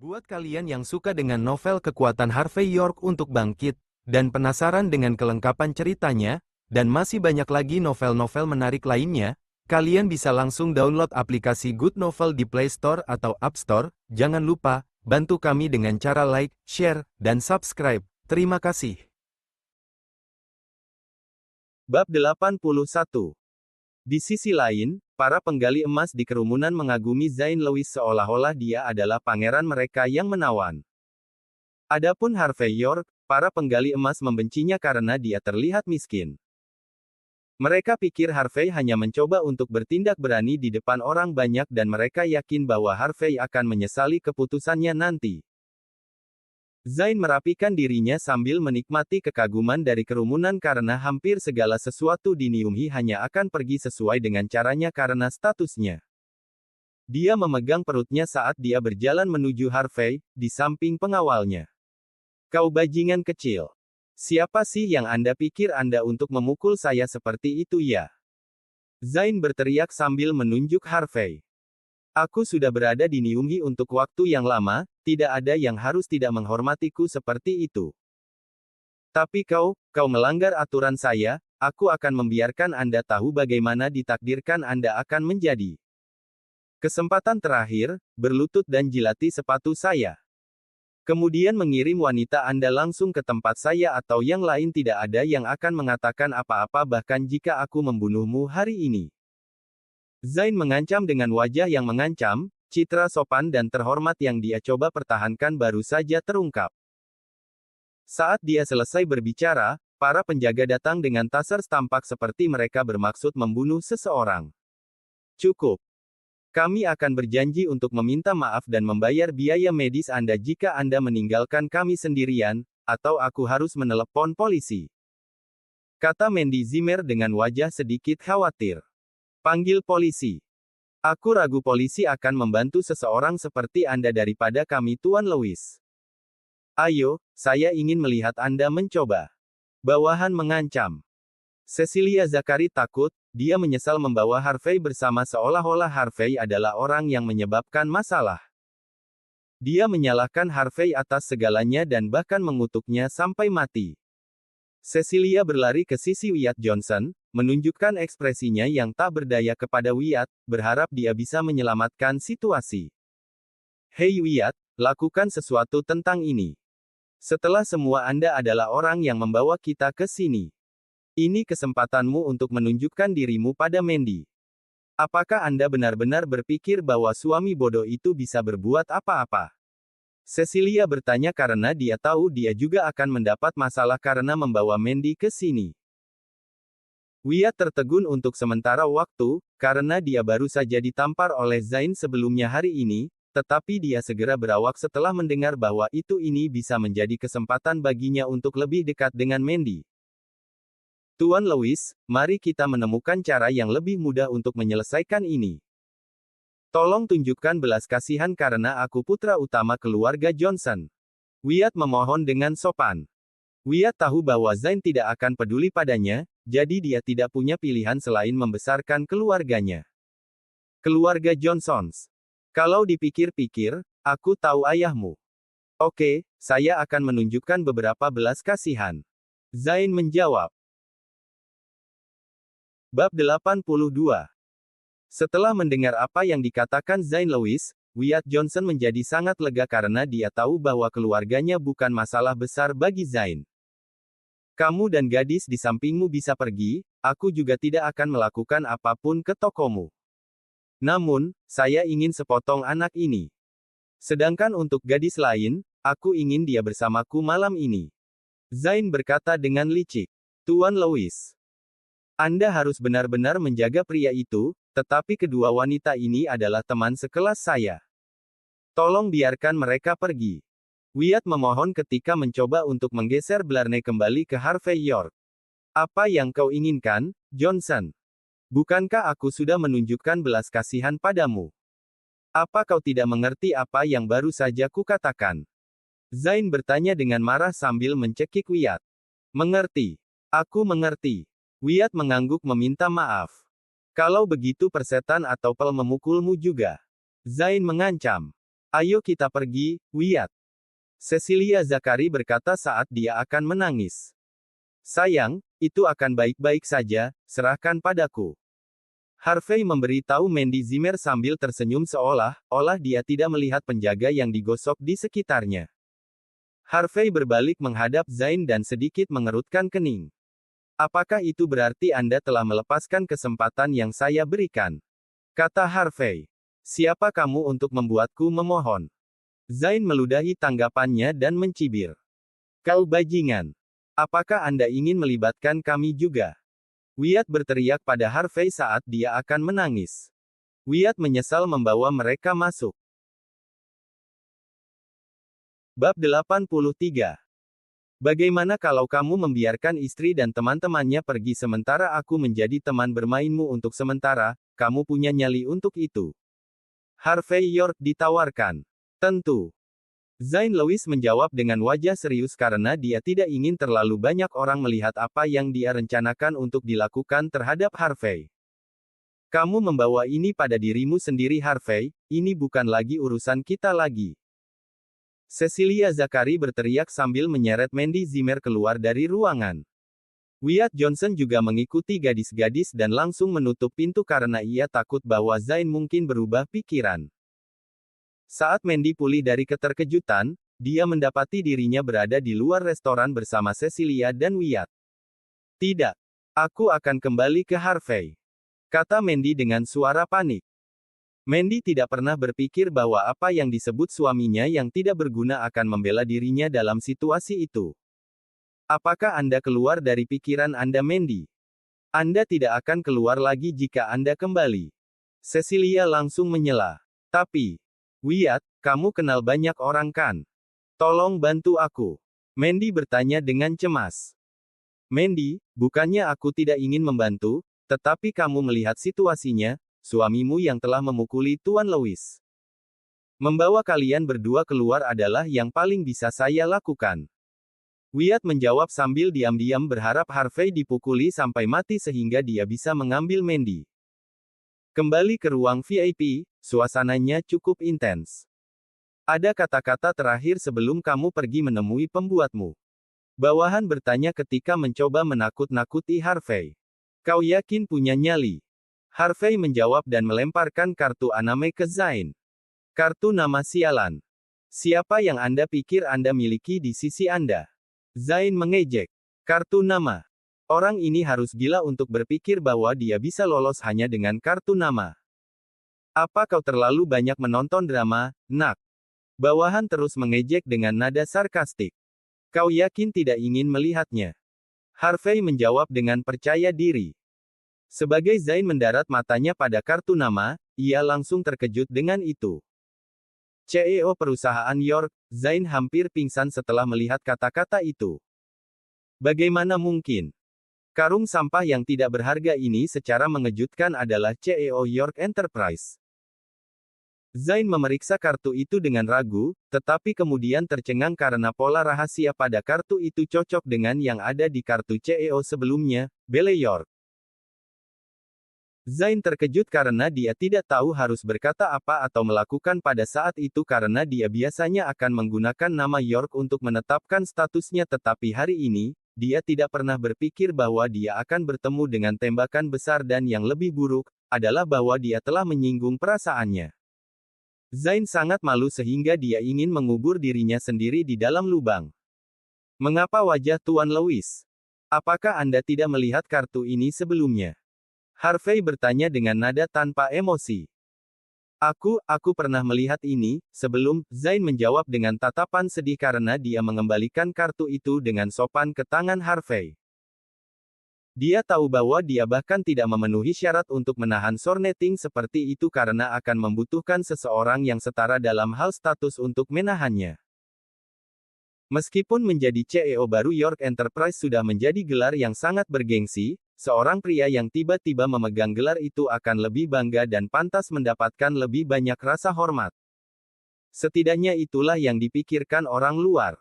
Buat kalian yang suka dengan novel kekuatan Harvey York untuk bangkit, dan penasaran dengan kelengkapan ceritanya, dan masih banyak lagi novel-novel menarik lainnya, kalian bisa langsung download aplikasi Good Novel di Play Store atau App Store. Jangan lupa, bantu kami dengan cara like, share, dan subscribe. Terima kasih. Bab 81. Di sisi lain, para penggali emas di kerumunan mengagumi Zain Lewis seolah-olah dia adalah pangeran mereka yang menawan. Adapun Harvey York, para penggali emas membencinya karena dia terlihat miskin. Mereka pikir Harvey hanya mencoba untuk bertindak berani di depan orang banyak dan mereka yakin bahwa Harvey akan menyesali keputusannya nanti. Zain merapikan dirinya sambil menikmati kekaguman dari kerumunan karena hampir segala sesuatu di Niumhi hanya akan pergi sesuai dengan caranya karena statusnya. Dia memegang perutnya saat dia berjalan menuju Harvey, di samping pengawalnya. Kau bajingan kecil. Siapa sih yang Anda pikir Anda untuk memukul saya seperti itu ya? Zain berteriak sambil menunjuk Harvey. Aku sudah berada di Niumhi untuk waktu yang lama, tidak ada yang harus tidak menghormatiku seperti itu. Tapi kau melanggar aturan saya, aku akan membiarkan Anda tahu bagaimana ditakdirkan Anda akan menjadi. Kesempatan terakhir, berlutut dan jilati sepatu saya. Kemudian mengirim wanita Anda langsung ke tempat saya atau yang lain tidak ada yang akan mengatakan apa-apa bahkan jika aku membunuhmu hari ini. Zain mengancam dengan wajah yang mengancam, citra sopan dan terhormat yang dia coba pertahankan baru saja terungkap. Saat dia selesai berbicara, para penjaga datang dengan taser tampak seperti mereka bermaksud membunuh seseorang. Cukup. Kami akan berjanji untuk meminta maaf dan membayar biaya medis Anda jika Anda meninggalkan kami sendirian, atau aku harus menelepon polisi. Kata Mandy Zimmer dengan wajah sedikit khawatir. Panggil polisi. Aku ragu polisi akan membantu seseorang seperti Anda daripada kami Tuan Lewis. Ayo, saya ingin melihat Anda mencoba. Bawahan mengancam. Cecilia Zakari takut, dia menyesal membawa Harvey bersama seolah-olah Harvey adalah orang yang menyebabkan masalah. Dia menyalahkan Harvey atas segalanya dan bahkan mengutuknya sampai mati. Cecilia berlari ke sisi Wyatt Johnson, menunjukkan ekspresinya yang tak berdaya kepada Wyatt, berharap dia bisa menyelamatkan situasi. Hei Wyatt, lakukan sesuatu tentang ini. Setelah semua Anda adalah orang yang membawa kita ke sini. Ini kesempatanmu untuk menunjukkan dirimu pada Mandy. Apakah Anda benar-benar berpikir bahwa suami bodoh itu bisa berbuat apa-apa? Cecilia bertanya karena dia tahu dia juga akan mendapat masalah karena membawa Mandy ke sini. Wyatt tertegun untuk sementara waktu, karena dia baru saja ditampar oleh Zain sebelumnya hari ini, tetapi dia segera berawak setelah mendengar bahwa ini bisa menjadi kesempatan baginya untuk lebih dekat dengan Mandy. Tuan Lewis, mari kita menemukan cara yang lebih mudah untuk menyelesaikan ini. Tolong tunjukkan belas kasihan karena aku putra utama keluarga Johnson. Wyatt memohon dengan sopan. Wyatt tahu bahwa Zain tidak akan peduli padanya, jadi dia tidak punya pilihan selain membesarkan keluarganya. Keluarga Johnsons. Kalau dipikir-pikir, aku tahu ayahmu. Oke, saya akan menunjukkan beberapa belas kasihan. Zain menjawab. Bab 82. Setelah mendengar apa yang dikatakan Zain Lewis, Wyatt Johnson menjadi sangat lega karena dia tahu bahwa keluarganya bukan masalah besar bagi Zain. Kamu dan gadis di sampingmu bisa pergi, aku juga tidak akan melakukan apapun ke tokomu. Namun, saya ingin sepotong anak ini. Sedangkan untuk gadis lain, aku ingin dia bersamaku malam ini. Zain berkata dengan licik. Tuan Lewis. Anda harus benar-benar menjaga pria itu, tetapi kedua wanita ini adalah teman sekelas saya. Tolong biarkan mereka pergi. Wyatt memohon ketika mencoba untuk menggeser Blarney kembali ke Harvey York. Apa yang kau inginkan, Johnson? Bukankah aku sudah menunjukkan belas kasihan padamu? Apa kau tidak mengerti apa yang baru saja kukatakan? Zain bertanya dengan marah sambil mencekik Wyatt. Mengerti. Aku mengerti. Wyatt mengangguk meminta maaf. Kalau begitu persetan atau pel memukulmu juga. Zain mengancam. Ayo kita pergi, Wyatt. Cecilia Zakari berkata saat dia akan menangis. Sayang, itu akan baik-baik saja, serahkan padaku. Harvey memberitahu Mandy Zimmer sambil tersenyum seolah-olah dia tidak melihat penjaga yang digosok di sekitarnya. Harvey berbalik menghadap Zain dan sedikit mengerutkan kening. Apakah itu berarti Anda telah melepaskan kesempatan yang saya berikan? Kata Harvey. Siapa kamu untuk membuatku memohon? Zain meludahi tanggapannya dan mencibir. Kau bajingan. Apakah Anda ingin melibatkan kami juga? Wyatt berteriak pada Harvey saat dia akan menangis. Wyatt menyesal membawa mereka masuk. Bab 83. Bagaimana kalau kamu membiarkan istri dan teman-temannya pergi sementara aku menjadi teman bermainmu untuk sementara, kamu punya nyali untuk itu. Harvey York ditawarkan. Tentu. Zain Lewis menjawab dengan wajah serius karena dia tidak ingin terlalu banyak orang melihat apa yang dia rencanakan untuk dilakukan terhadap Harvey. Kamu membawa ini pada dirimu sendiri Harvey, ini bukan lagi urusan kita lagi. Cecilia Zakari berteriak sambil menyeret Mandy Zimmer keluar dari ruangan. Wyatt Johnson juga mengikuti gadis-gadis dan langsung menutup pintu karena ia takut bahwa Zain mungkin berubah pikiran. Saat Mandy pulih dari keterkejutan, dia mendapati dirinya berada di luar restoran bersama Cecilia dan Wyatt. Tidak. Aku akan kembali ke Harvey. Kata Mandy dengan suara panik. Mandy tidak pernah berpikir bahwa apa yang disebut suaminya yang tidak berguna akan membela dirinya dalam situasi itu. Apakah Anda keluar dari pikiran Anda Mandy? Anda tidak akan keluar lagi jika Anda kembali. Cecilia langsung menyela. Tapi, Wyatt, kamu kenal banyak orang kan? Tolong bantu aku. Mandy bertanya dengan cemas. Mandy, bukannya aku tidak ingin membantu, tetapi kamu melihat situasinya, suamimu yang telah memukuli Tuan Lewis. Membawa kalian berdua keluar adalah yang paling bisa saya lakukan. Wyatt menjawab sambil diam-diam berharap Harvey dipukuli sampai mati sehingga dia bisa mengambil Mandy. Kembali ke ruang VIP, suasananya cukup intens. Ada kata-kata terakhir sebelum kamu pergi menemui pembuatmu. Bawahan bertanya ketika mencoba menakut-nakuti Harvey. Kau yakin punya nyali? Harvey menjawab dan melemparkan kartu aname ke Zain. Kartu nama sialan. Siapa yang Anda pikir Anda miliki di sisi Anda? Zain mengejek. Kartu nama. Orang ini harus gila untuk berpikir bahwa dia bisa lolos hanya dengan kartu nama. Apa kau terlalu banyak menonton drama, nak? Bawahan terus mengejek dengan nada sarkastik. Kau yakin tidak ingin melihatnya? Harvey menjawab dengan percaya diri. Sebagai Zain mendarat matanya pada kartu nama, ia langsung terkejut dengan itu. CEO perusahaan York, Zain hampir pingsan setelah melihat kata-kata itu. Bagaimana mungkin? Karung sampah yang tidak berharga ini secara mengejutkan adalah CEO York Enterprise. Zain memeriksa kartu itu dengan ragu, tetapi kemudian tercengang karena pola rahasia pada kartu itu cocok dengan yang ada di kartu CEO sebelumnya, Belle York. Zain terkejut karena dia tidak tahu harus berkata apa atau melakukan pada saat itu karena dia biasanya akan menggunakan nama York untuk menetapkan statusnya tetapi hari ini, dia tidak pernah berpikir bahwa dia akan bertemu dengan tembakan besar dan yang lebih buruk, adalah bahwa dia telah menyinggung perasaannya. Zain sangat malu sehingga dia ingin mengubur dirinya sendiri di dalam lubang. Mengapa wajah Tuan Lewis? Apakah Anda tidak melihat kartu ini sebelumnya? Harvey bertanya dengan nada tanpa emosi. Aku pernah melihat ini, sebelum, Zain menjawab dengan tatapan sedih karena dia mengembalikan kartu itu dengan sopan ke tangan Harvey. Dia tahu bahwa dia bahkan tidak memenuhi syarat untuk menahan sorneting seperti itu karena akan membutuhkan seseorang yang setara dalam hal status untuk menahannya. Meskipun menjadi CEO baru York Enterprise sudah menjadi gelar yang sangat bergengsi, seorang pria yang tiba-tiba memegang gelar itu akan lebih bangga dan pantas mendapatkan lebih banyak rasa hormat. Setidaknya itulah yang dipikirkan orang luar.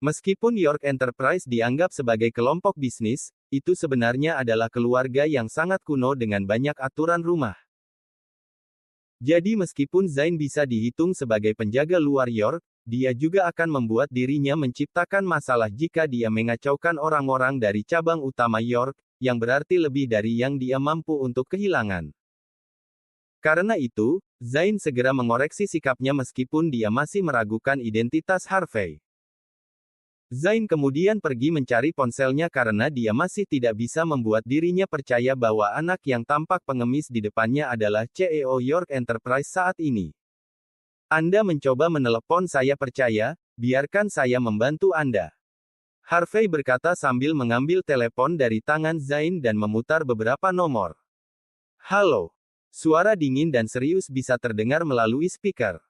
Meskipun York Enterprise dianggap sebagai kelompok bisnis, itu sebenarnya adalah keluarga yang sangat kuno dengan banyak aturan rumah. Jadi meskipun Zain bisa dihitung sebagai penjaga luar York, dia juga akan membuat dirinya menciptakan masalah jika dia mengacaukan orang-orang dari cabang utama York, yang berarti lebih dari yang dia mampu untuk kehilangan. Karena itu, Zain segera mengoreksi sikapnya meskipun dia masih meragukan identitas Harvey. Zain kemudian pergi mencari ponselnya karena dia masih tidak bisa membuat dirinya percaya bahwa anak yang tampak pengemis di depannya adalah CEO York Enterprise saat ini. Anda mencoba menelepon saya percaya, biarkan saya membantu Anda. Harvey berkata sambil mengambil telepon dari tangan Zain dan memutar beberapa nomor. Halo. Suara dingin dan serius bisa terdengar melalui speaker.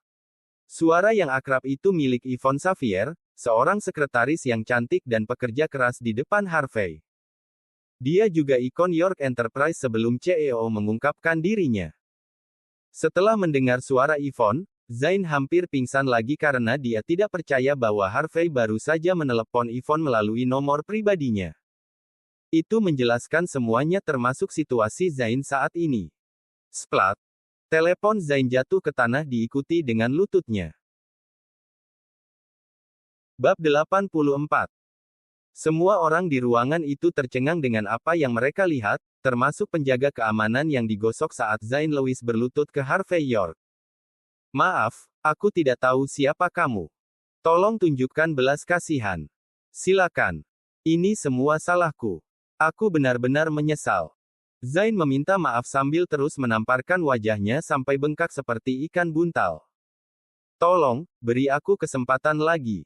Suara yang akrab itu milik Yvonne Xavier, seorang sekretaris yang cantik dan pekerja keras di depan Harvey. Dia juga ikon York Enterprise sebelum CEO mengungkapkan dirinya. Setelah mendengar suara Yvonne, Zain hampir pingsan lagi karena dia tidak percaya bahwa Harvey baru saja menelepon Yvonne melalui nomor pribadinya. Itu menjelaskan semuanya termasuk situasi Zain saat ini. Splat. Telepon Zain jatuh ke tanah diikuti dengan lututnya. Bab 84. Semua orang di ruangan itu tercengang dengan apa yang mereka lihat, termasuk penjaga keamanan yang digosok saat Zain Lewis berlutut ke Harvey York. Maaf, aku tidak tahu siapa kamu. Tolong tunjukkan belas kasihan. Silakan. Ini semua salahku. Aku benar-benar menyesal. Zain meminta maaf sambil terus menamparkan wajahnya sampai bengkak seperti ikan buntal. Tolong, beri aku kesempatan lagi.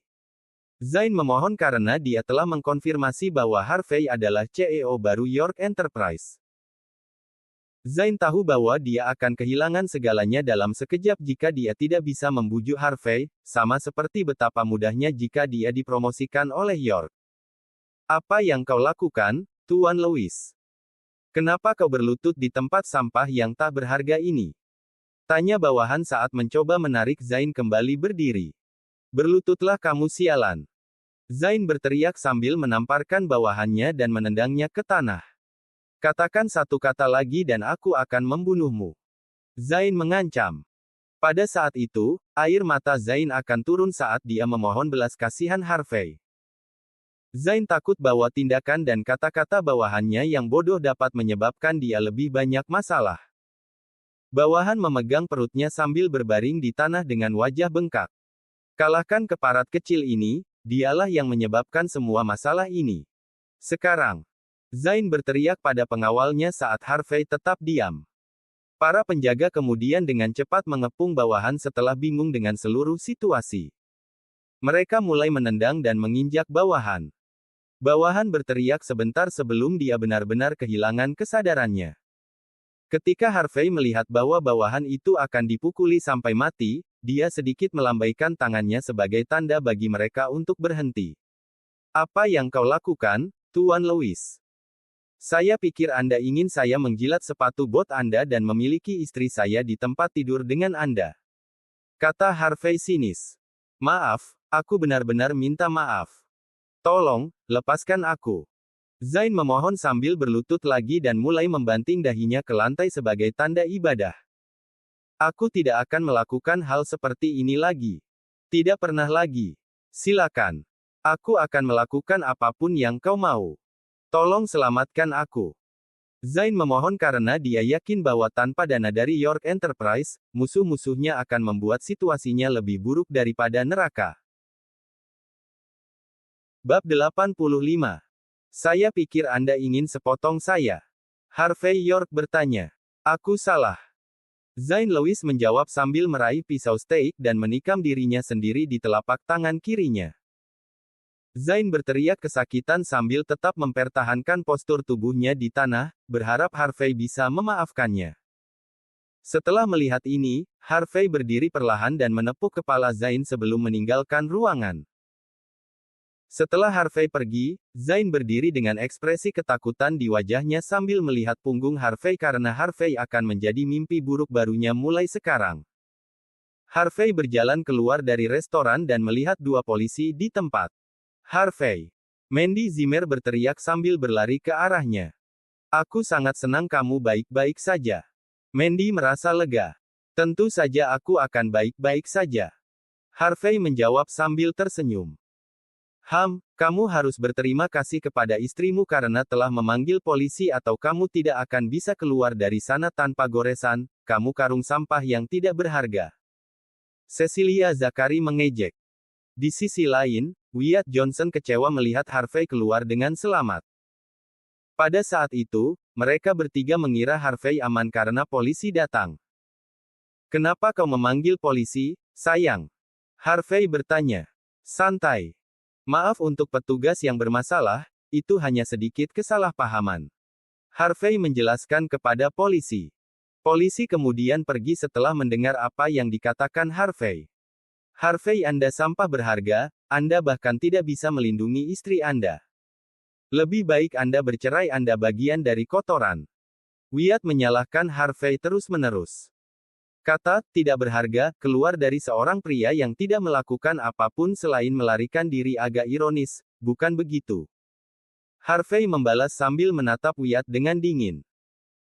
Zain memohon karena dia telah mengkonfirmasi bahwa Harvey adalah CEO baru York Enterprise. Zain tahu bahwa dia akan kehilangan segalanya dalam sekejap jika dia tidak bisa membujuk Harvey, sama seperti betapa mudahnya jika dia dipromosikan oleh York. Apa yang kau lakukan, Tuan Lewis? Kenapa kau berlutut di tempat sampah yang tak berharga ini? Tanya bawahan saat mencoba menarik Zain kembali berdiri. Berlututlah kamu sialan. Zain berteriak sambil menamparkan bawahannya dan menendangnya ke tanah. Katakan satu kata lagi dan aku akan membunuhmu. Zain mengancam. Pada saat itu, air mata Zain akan turun saat dia memohon belas kasihan Harvey. Zain takut bahwa tindakan dan kata-kata bawahannya yang bodoh dapat menyebabkan dia lebih banyak masalah. Bawahan memegang perutnya sambil berbaring di tanah dengan wajah bengkak. Kalahkan keparat kecil ini, dialah yang menyebabkan semua masalah ini. Sekarang, Zain berteriak pada pengawalnya saat Harvey tetap diam. Para penjaga kemudian dengan cepat mengepung bawahan setelah bingung dengan seluruh situasi. Mereka mulai menendang dan menginjak bawahan. Bawahan berteriak sebentar sebelum dia benar-benar kehilangan kesadarannya. Ketika Harvey melihat bahwa bawahan itu akan dipukuli sampai mati, dia sedikit melambaikan tangannya sebagai tanda bagi mereka untuk berhenti. Apa yang kau lakukan, Tuan Lewis? Saya pikir Anda ingin saya menjilat sepatu bot Anda dan memiliki istri saya di tempat tidur dengan Anda. Kata Harvey sinis. Maaf, aku benar-benar minta maaf. Tolong, lepaskan aku. Zain memohon sambil berlutut lagi dan mulai membanting dahinya ke lantai sebagai tanda ibadah. Aku tidak akan melakukan hal seperti ini lagi. Tidak pernah lagi. Silakan. Aku akan melakukan apapun yang kau mau. Tolong selamatkan aku. Zain memohon karena dia yakin bahwa tanpa dana dari York Enterprise, musuh-musuhnya akan membuat situasinya lebih buruk daripada neraka. Bab 85. Saya pikir Anda ingin sepotong saya. Harvey York bertanya. Aku salah. Zain Lewis menjawab sambil meraih pisau steak dan menikam dirinya sendiri di telapak tangan kirinya. Zain berteriak kesakitan sambil tetap mempertahankan postur tubuhnya di tanah, berharap Harvey bisa memaafkannya. Setelah melihat ini, Harvey berdiri perlahan dan menepuk kepala Zain sebelum meninggalkan ruangan. Setelah Harvey pergi, Zain berdiri dengan ekspresi ketakutan di wajahnya sambil melihat punggung Harvey karena Harvey akan menjadi mimpi buruk barunya mulai sekarang. Harvey berjalan keluar dari restoran dan melihat dua polisi di tempat. Harvey. Mandy Zimmer berteriak sambil berlari ke arahnya. Aku sangat senang kamu baik-baik saja. Mandy merasa lega. Tentu saja aku akan baik-baik saja. Harvey menjawab sambil tersenyum. Kamu harus berterima kasih kepada istrimu karena telah memanggil polisi atau kamu tidak akan bisa keluar dari sana tanpa goresan, kamu karung sampah yang tidak berharga. Cecilia Zachary mengejek. Di sisi lain, Wyatt Johnson kecewa melihat Harvey keluar dengan selamat. Pada saat itu, mereka bertiga mengira Harvey aman karena polisi datang. Kenapa kau memanggil polisi, sayang? Harvey bertanya. Santai. Maaf untuk petugas yang bermasalah, itu hanya sedikit kesalahpahaman. Harvey menjelaskan kepada polisi. Polisi kemudian pergi setelah mendengar apa yang dikatakan Harvey. Harvey, Anda sampah berharga, Anda bahkan tidak bisa melindungi istri Anda. Lebih baik Anda bercerai, Anda bagian dari kotoran. Wyatt menyalahkan Harvey terus-menerus. Kata "tidak berharga" keluar dari seorang pria yang tidak melakukan apapun selain melarikan diri agak ironis, bukan begitu? Harvey membalas sambil menatap Wyatt dengan dingin.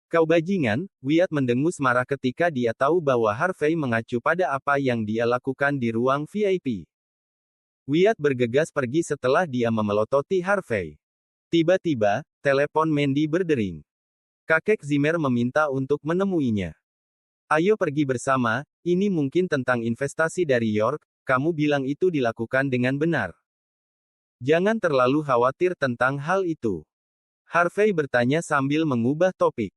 Kau bajingan, Wyatt mendengus marah ketika dia tahu bahwa Harvey mengacu pada apa yang dia lakukan di ruang VIP. Wyatt bergegas pergi setelah dia memelototi Harvey. Tiba-tiba, telepon Mandy berdering. Kakek Zimmer meminta untuk menemuinya. Ayo pergi bersama, ini mungkin tentang investasi dari York, kamu bilang itu dilakukan dengan benar. Jangan terlalu khawatir tentang hal itu. Harvey bertanya sambil mengubah topik.